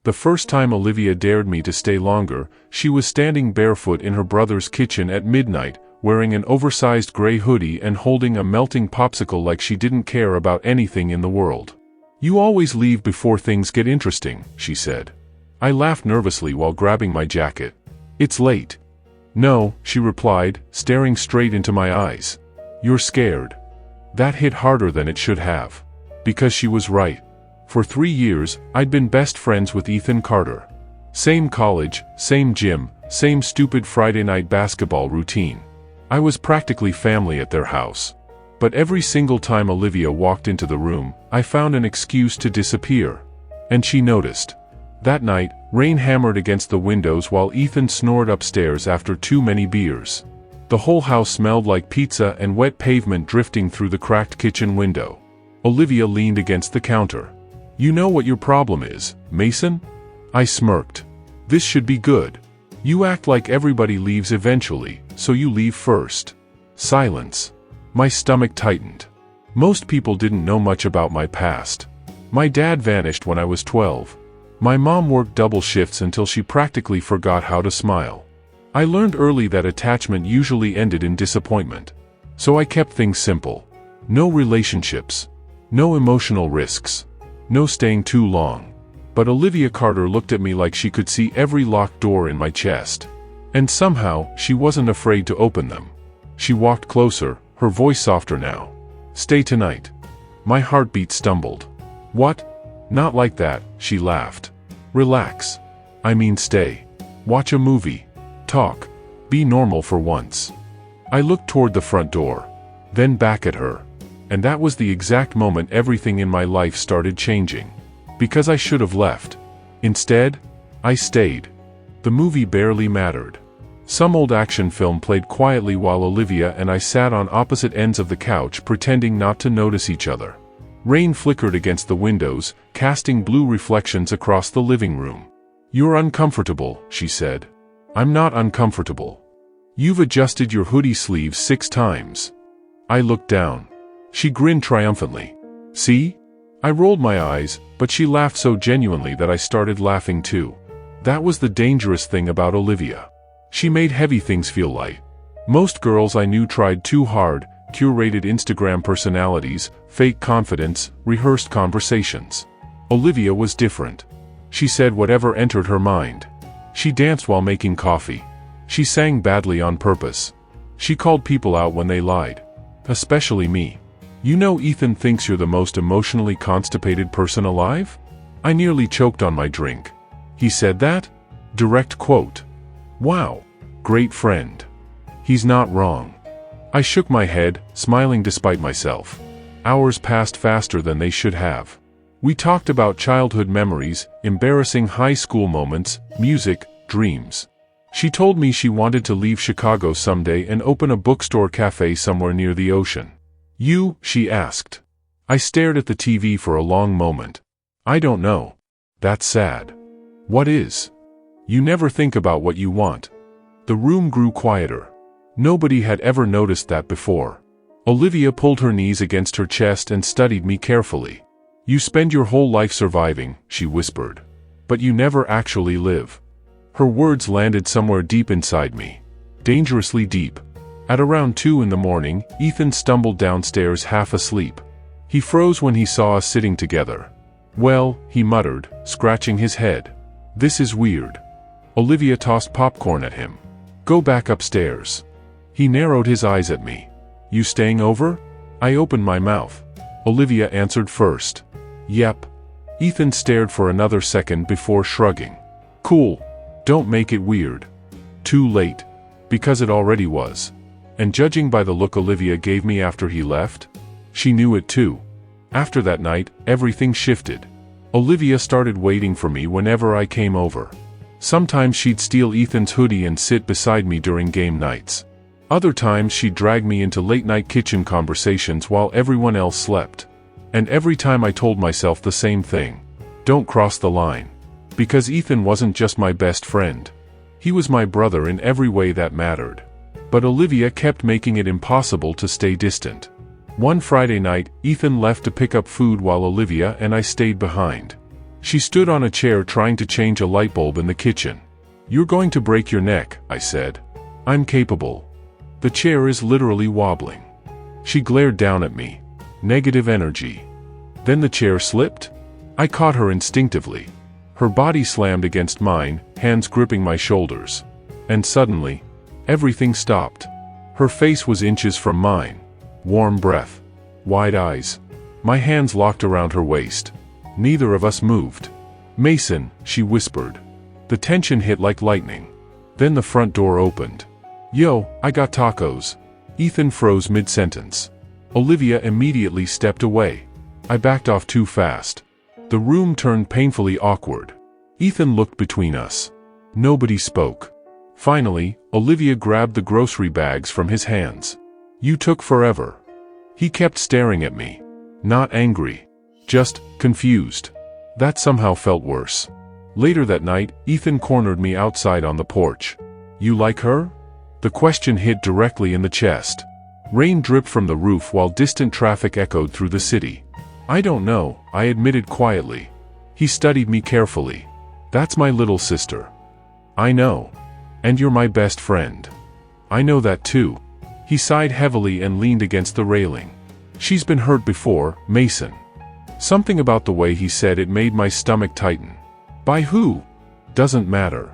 The first time Olivia dared me to stay longer, she was standing barefoot in her brother's kitchen at midnight, wearing an oversized gray hoodie and holding a melting popsicle like she didn't care about anything in the world. "You always leave before things get interesting," she said. I laughed nervously while grabbing my jacket. "It's late." "No," she replied, staring straight into my eyes. "You're scared." That hit harder than it should have. Because she was right. For 3 years, I'd been best friends with Ethan Carter. Same college, same gym, same stupid Friday night basketball routine. I was practically family at their house. But every single time Olivia walked into the room, I found an excuse to disappear. And she noticed. That night, rain hammered against the windows while Ethan snored upstairs after too many beers. The whole house smelled like pizza and wet pavement drifting through the cracked kitchen window. Olivia leaned against the counter. "You know what your problem is, Mason?" I smirked. "This should be good. You act like everybody leaves eventually, so you leave first." Silence. My stomach tightened. Most people didn't know much about my past. My dad vanished when I was 12. My mom worked double shifts until she practically forgot how to smile. I learned early that attachment usually ended in disappointment. So I kept things simple. No relationships. No emotional risks. No staying too long. But Olivia Carter looked at me like she could see every locked door in my chest. And somehow, she wasn't afraid to open them. She walked closer, her voice softer now. "Stay tonight." My heartbeat stumbled. "What? Not like that," she laughed. "Relax. I mean stay. Watch a movie. Talk. Be normal for once." I looked toward the front door. Then back at her. And that was the exact moment everything in my life started changing. Because I should have left. Instead, I stayed. The movie barely mattered. Some old action film played quietly while Olivia and I sat on opposite ends of the couch pretending not to notice each other. Rain flickered against the windows, casting blue reflections across the living room. "You're uncomfortable," she said. "I'm not uncomfortable. You've adjusted your hoodie sleeves 6 times." I looked down. She grinned triumphantly. "See?" I rolled my eyes, but she laughed so genuinely that I started laughing too. That was the dangerous thing about Olivia. She made heavy things feel light. Most girls I knew tried too hard, curated Instagram personalities, fake confidence, rehearsed conversations. Olivia was different. She said whatever entered her mind. She danced while making coffee. She sang badly on purpose. She called people out when they lied. Especially me. "You know Ethan thinks you're the most emotionally constipated person alive?" I nearly choked on my drink. "He said that?" Direct quote. Wow. Great friend. He's not wrong. I shook my head, smiling despite myself. Hours passed faster than they should have. We talked about childhood memories, embarrassing high school moments, music, dreams. She told me she wanted to leave Chicago someday and open a bookstore cafe somewhere near the ocean. "You?" she asked. I stared at the TV for a long moment. "I don't know." "That's sad." "What is?" "You never think about what you want." The room grew quieter. Nobody had ever noticed that before. Olivia pulled her knees against her chest and studied me carefully. "You spend your whole life surviving," she whispered. "But you never actually live." Her words landed somewhere deep inside me. Dangerously deep. At around 2 in the morning, Ethan stumbled downstairs half asleep. He froze when he saw us sitting together. "Well," he muttered, scratching his head. "This is weird." Olivia tossed popcorn at him. "Go back upstairs." He narrowed his eyes at me. "You staying over?" I opened my mouth. Olivia answered first. "Yep." Ethan stared for another second before shrugging. "Cool. Don't make it weird." Too late. Because it already was. And judging by the look Olivia gave me after he left, she knew it too. After that night, everything shifted. Olivia started waiting for me whenever I came over. Sometimes she'd steal Ethan's hoodie and sit beside me during game nights. Other times she'd drag me into late-night kitchen conversations while everyone else slept. And every time I told myself the same thing. Don't cross the line. Because Ethan wasn't just my best friend. He was my brother in every way that mattered. But Olivia kept making it impossible to stay distant. One Friday night, Ethan left to pick up food while Olivia and I stayed behind. She stood on a chair trying to change a light bulb in the kitchen. "You're going to break your neck," I said. "I'm capable. The chair is literally wobbling." She glared down at me. Negative energy. Then the chair slipped. I caught her instinctively. Her body slammed against mine, hands gripping my shoulders. And suddenly, everything stopped. Her face was inches from mine. Warm breath. Wide eyes. My hands locked around her waist. Neither of us moved. "Mason," she whispered. The tension hit like lightning. Then the front door opened. "Yo, I got tacos." Ethan froze mid-sentence. Olivia immediately stepped away. I backed off too fast. The room turned painfully awkward. Ethan looked between us. Nobody spoke. Finally, Olivia grabbed the grocery bags from his hands. "You took forever." He kept staring at me. Not angry. Just confused. That somehow felt worse. Later that night, Ethan cornered me outside on the porch. "You like her?" The question hit directly in the chest. Rain dripped from the roof while distant traffic echoed through the city. "I don't know," I admitted quietly. He studied me carefully. "That's my little sister." "I know. And you're my best friend." "I know that too." He sighed heavily and leaned against the railing. "She's been hurt before, Mason." Something about the way he said it made my stomach tighten. "By who?" "Doesn't matter."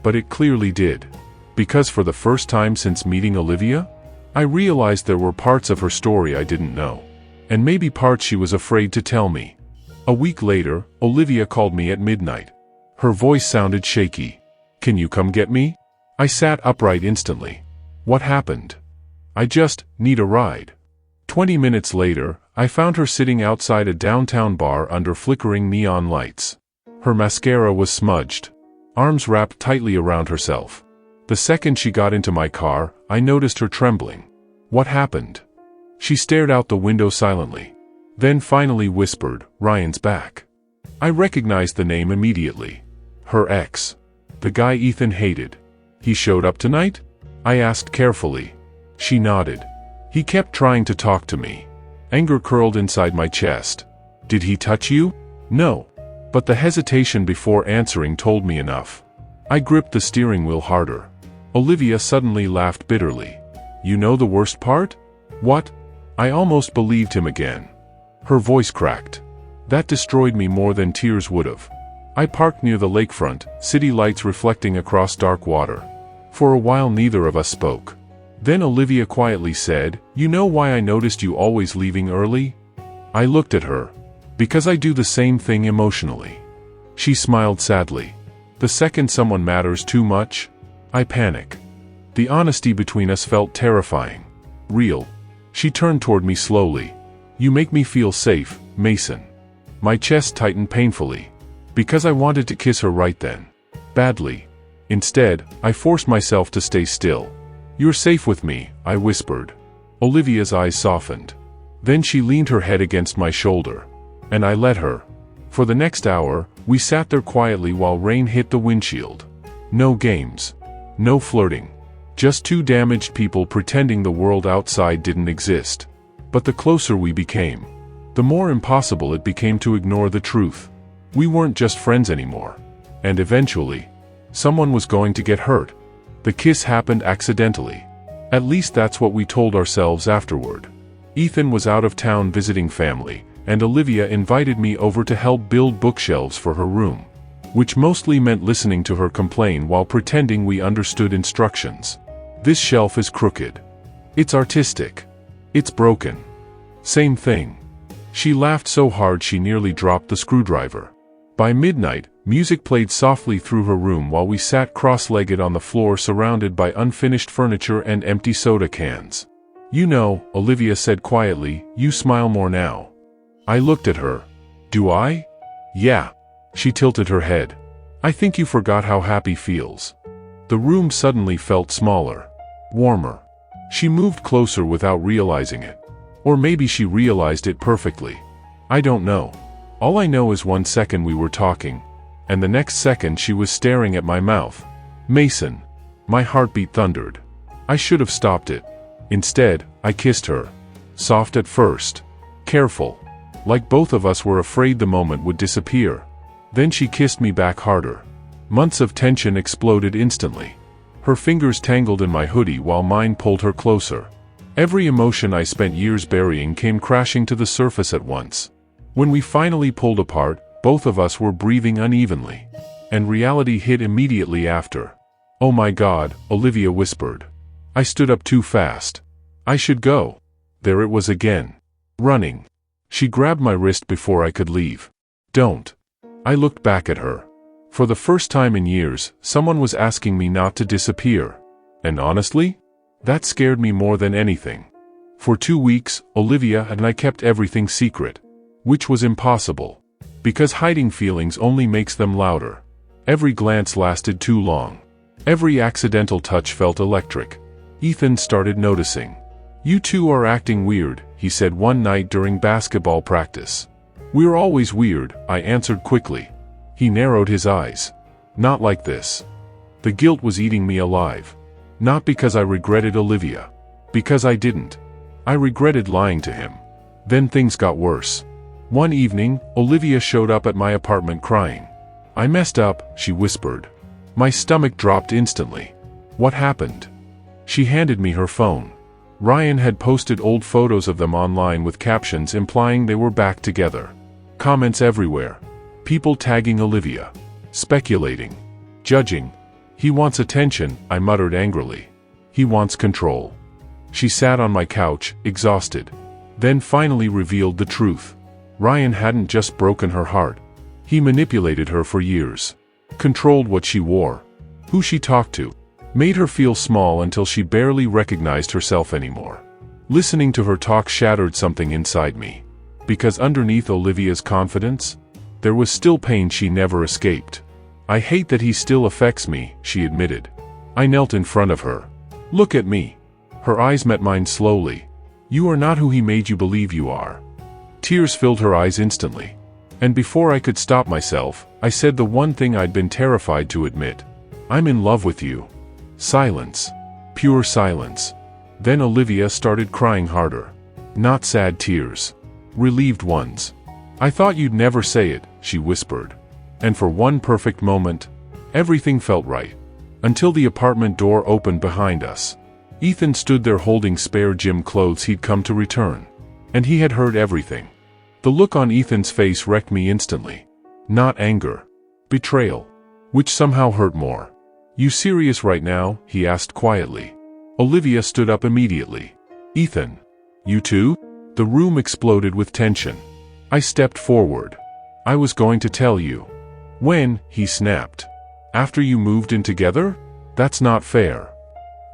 But it clearly did. Because for the first time since meeting Olivia, I realized there were parts of her story I didn't know. And maybe parts she was afraid to tell me. A week later, Olivia called me at midnight. Her voice sounded shaky. "Can you come get me?" I sat upright instantly. "What happened?" "I just need a ride." 20 minutes later, I found her sitting outside a downtown bar under flickering neon lights. Her mascara was smudged. Arms wrapped tightly around herself. The second she got into my car, I noticed her trembling. "What happened?" She stared out the window silently. Then finally whispered, "Ryan's back." I recognized the name immediately. Her ex. The guy Ethan hated. "He showed up tonight?" I asked carefully. She nodded. "He kept trying to talk to me." Anger curled inside my chest. "Did he touch you?" "No." But the hesitation before answering told me enough. I gripped the steering wheel harder. Olivia suddenly laughed bitterly. "You know the worst part?" "What?" I almost believed him again. Her voice cracked. "That destroyed me more than tears would've." I parked near the lakefront, city lights reflecting across dark water. For a while neither of us spoke. Then Olivia quietly said, "You know why I noticed you always leaving early?" I looked at her. "Because I do the same thing emotionally." She smiled sadly. "The second someone matters too much, I panic." The honesty between us felt terrifying. Real. She turned toward me slowly. "You make me feel safe, Mason." My chest tightened painfully. Because I wanted to kiss her right then. Badly. Instead, I forced myself to stay still. "You're safe with me," I whispered. Olivia's eyes softened. Then she leaned her head against my shoulder. And I let her. For the next hour, we sat there quietly while rain hit the windshield. No games. No flirting. Just two damaged people pretending the world outside didn't exist. But the closer we became, the more impossible it became to ignore the truth. We weren't just friends anymore. And eventually, someone was going to get hurt. The kiss happened accidentally. At least that's what we told ourselves afterward. Ethan was out of town visiting family, and Olivia invited me over to help build bookshelves for her room. Which mostly meant listening to her complain while pretending we understood instructions. "This shelf is crooked. It's artistic. It's broken." Same thing. She laughed so hard she nearly dropped the screwdriver. By midnight, music played softly through her room while we sat cross-legged on the floor surrounded by unfinished furniture and empty soda cans. "You know," Olivia said quietly, "you smile more now." I looked at her. "Do I?" "Yeah." She tilted her head. "I think you forgot how happy feels." The room suddenly felt smaller. Warmer. She moved closer without realizing it. Or maybe she realized it perfectly. I don't know. All I know is 1 second we were talking, and the next second she was staring at my mouth. "Mason." My heartbeat thundered. I should have stopped it. Instead, I kissed her. Soft at first. Careful. Like both of us were afraid the moment would disappear. Then she kissed me back harder. Months of tension exploded instantly. Her fingers tangled in my hoodie while mine pulled her closer. Every emotion I spent years burying came crashing to the surface at once. When we finally pulled apart, both of us were breathing unevenly. And reality hit immediately after. "Oh my God," Olivia whispered. I stood up too fast. "I should go." There it was again. Running. She grabbed my wrist before I could leave. "Don't." I looked back at her. For the first time in years, someone was asking me not to disappear. And honestly, that scared me more than anything. For 2 weeks, Olivia and I kept everything secret. Which was impossible. Because hiding feelings only makes them louder. Every glance lasted too long. Every accidental touch felt electric. Ethan started noticing. "You two are acting weird," he said one night during basketball practice. "We're always weird," I answered quickly. He narrowed his eyes. "Not like this." The guilt was eating me alive. Not because I regretted Olivia. Because I didn't. I regretted lying to him. Then things got worse. One evening, Olivia showed up at my apartment crying. "I messed up," she whispered. My stomach dropped instantly. "What happened?" She handed me her phone. Ryan had posted old photos of them online with captions implying they were back together. Comments everywhere. People tagging Olivia. Speculating. Judging. "He wants attention," I muttered angrily. "He wants control." She sat on my couch, exhausted. Then finally revealed the truth. Ryan hadn't just broken her heart. He manipulated her for years. Controlled what she wore. Who she talked to. Made her feel small until she barely recognized herself anymore. Listening to her talk shattered something inside me. Because underneath Olivia's confidence, there was still pain she never escaped. "I hate that he still affects me," she admitted. I knelt in front of her. "Look at me." Her eyes met mine slowly. "You are not who he made you believe you are." Tears filled her eyes instantly. And before I could stop myself, I said the one thing I'd been terrified to admit. "I'm in love with you." Silence. Pure silence. Then Olivia started crying harder. Not sad tears. Relieved ones. "I thought you'd never say it," she whispered. And for one perfect moment, everything felt right. Until the apartment door opened behind us. Ethan stood there holding spare gym clothes he'd come to return. And he had heard everything. The look on Ethan's face wrecked me instantly. Not anger. Betrayal. Which somehow hurt more. "You serious right now?" he asked quietly. Olivia stood up immediately. "Ethan. You too?" The room exploded with tension. I stepped forward. "I was going to tell you." "When?" he snapped. "After you moved in together? That's not fair."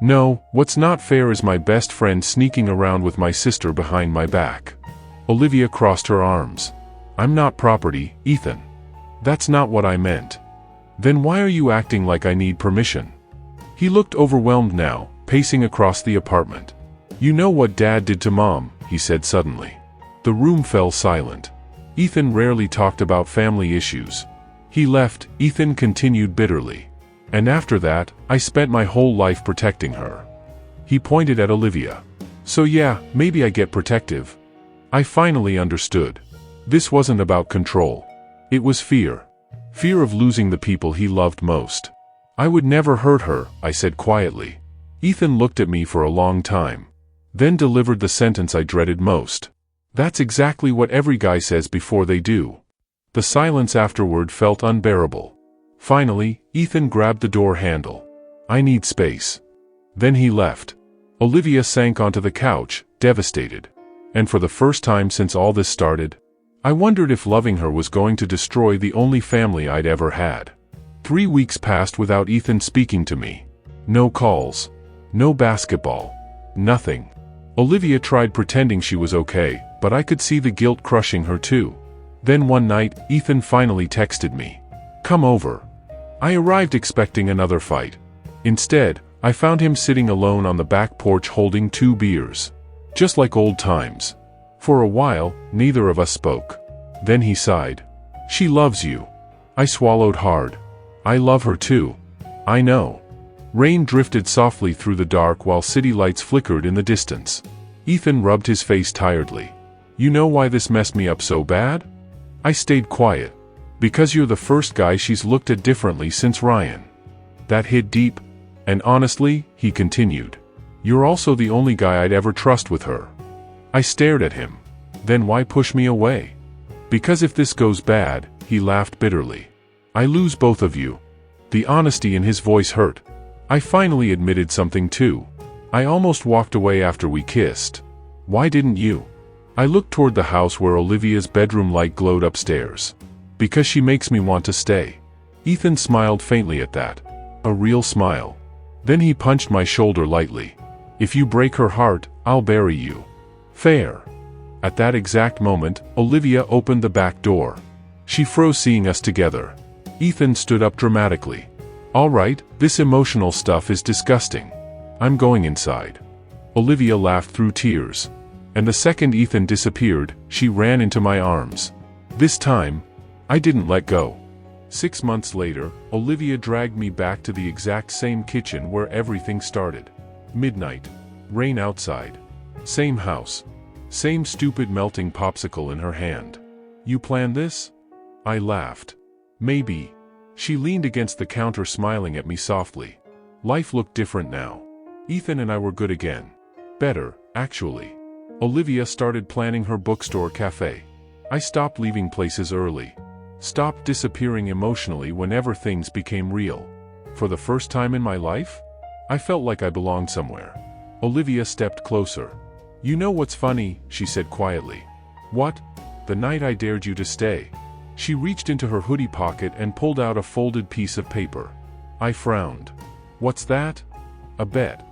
"No, what's not fair is my best friend sneaking around with my sister behind my back." Olivia crossed her arms. "I'm not property, Ethan. That's not what I meant." "Then why are you acting like I need permission?" He looked overwhelmed now, pacing across the apartment. "You know what Dad did to Mom," he said suddenly. The room fell silent. Ethan rarely talked about family issues. "He left," Ethan continued bitterly. "And after that, I spent my whole life protecting her." He pointed at Olivia. "So yeah, maybe I get protective." I finally understood. This wasn't about control. It was fear. Fear of losing the people he loved most. "I would never hurt her," I said quietly. Ethan looked at me for a long time. Then delivered the sentence I dreaded most. "That's exactly what every guy says before they do." The silence afterward felt unbearable. Finally, Ethan grabbed the door handle. "I need space." Then he left. Olivia sank onto the couch, devastated. And for the first time since all this started, I wondered if loving her was going to destroy the only family I'd ever had. 3 weeks passed without Ethan speaking to me. No calls. No basketball. Nothing. Olivia tried pretending she was okay, but I could see the guilt crushing her too. Then one night, Ethan finally texted me. "Come over." I arrived expecting another fight. Instead, I found him sitting alone on the back porch holding 2 beers. Just like old times. For a while, neither of us spoke. Then he sighed. "She loves you." I swallowed hard. "I love her too." "I know." Rain drifted softly through the dark while city lights flickered in the distance. Ethan rubbed his face tiredly. "You know why this messed me up so bad?" I stayed quiet. Because you're the first guy she's looked at differently since Ryan. That hit deep. And honestly, he continued, you're also the only guy I'd ever trust with her. I stared at him. Then why push me away? Because if this goes bad, he laughed bitterly, I lose both of you. The honesty in his voice hurt. I finally admitted something too. I almost walked away after we kissed. Why didn't you? I looked toward the house where Olivia's bedroom light glowed upstairs. Because she makes me want to stay. Ethan smiled faintly at that. A real smile. Then he punched my shoulder lightly. If you break her heart, I'll bury you. Fair. At that exact moment, Olivia opened the back door. She froze seeing us together. Ethan stood up dramatically. All right, this emotional stuff is disgusting. I'm going inside. Olivia laughed through tears. And the second Ethan disappeared, she ran into my arms. This time, I didn't let go. 6 months later, Olivia dragged me back to the exact same kitchen where everything started. Midnight. Rain outside. Same house. Same stupid melting popsicle in her hand. You planned this? I laughed. Maybe. She leaned against the counter smiling at me softly. Life looked different now. Ethan and I were good again. Better, actually. Olivia started planning her bookstore cafe. I stopped leaving places early. Stopped disappearing emotionally whenever things became real. For the first time in my life, I felt like I belonged somewhere. Olivia stepped closer. You know what's funny, she said quietly. What? The night I dared you to stay. She reached into her hoodie pocket and pulled out a folded piece of paper. I frowned. What's that? A bet.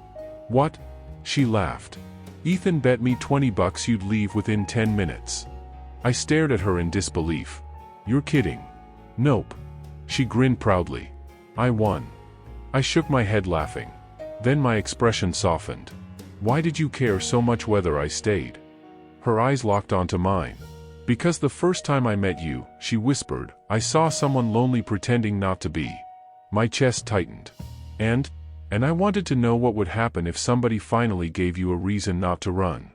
What? She laughed. Ethan bet me $20 you'd leave within 10 minutes. I stared at her in disbelief. You're kidding. Nope. She grinned proudly. I won. I shook my head laughing. Then my expression softened. Why did you care so much whether I stayed? Her eyes locked onto mine. Because the first time I met you, she whispered, I saw someone lonely pretending not to be. My chest tightened. And I wanted to know what would happen if somebody finally gave you a reason not to run.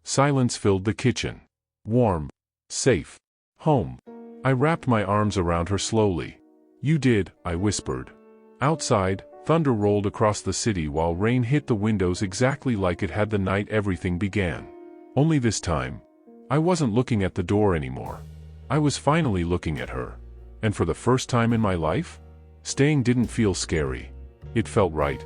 Silence filled the kitchen. Warm. Safe. Home. I wrapped my arms around her slowly. You did, I whispered. Outside, thunder rolled across the city while rain hit the windows exactly like it had the night everything began. Only this time, I wasn't looking at the door anymore. I was finally looking at her. And for the first time in my life, staying didn't feel scary. It felt right.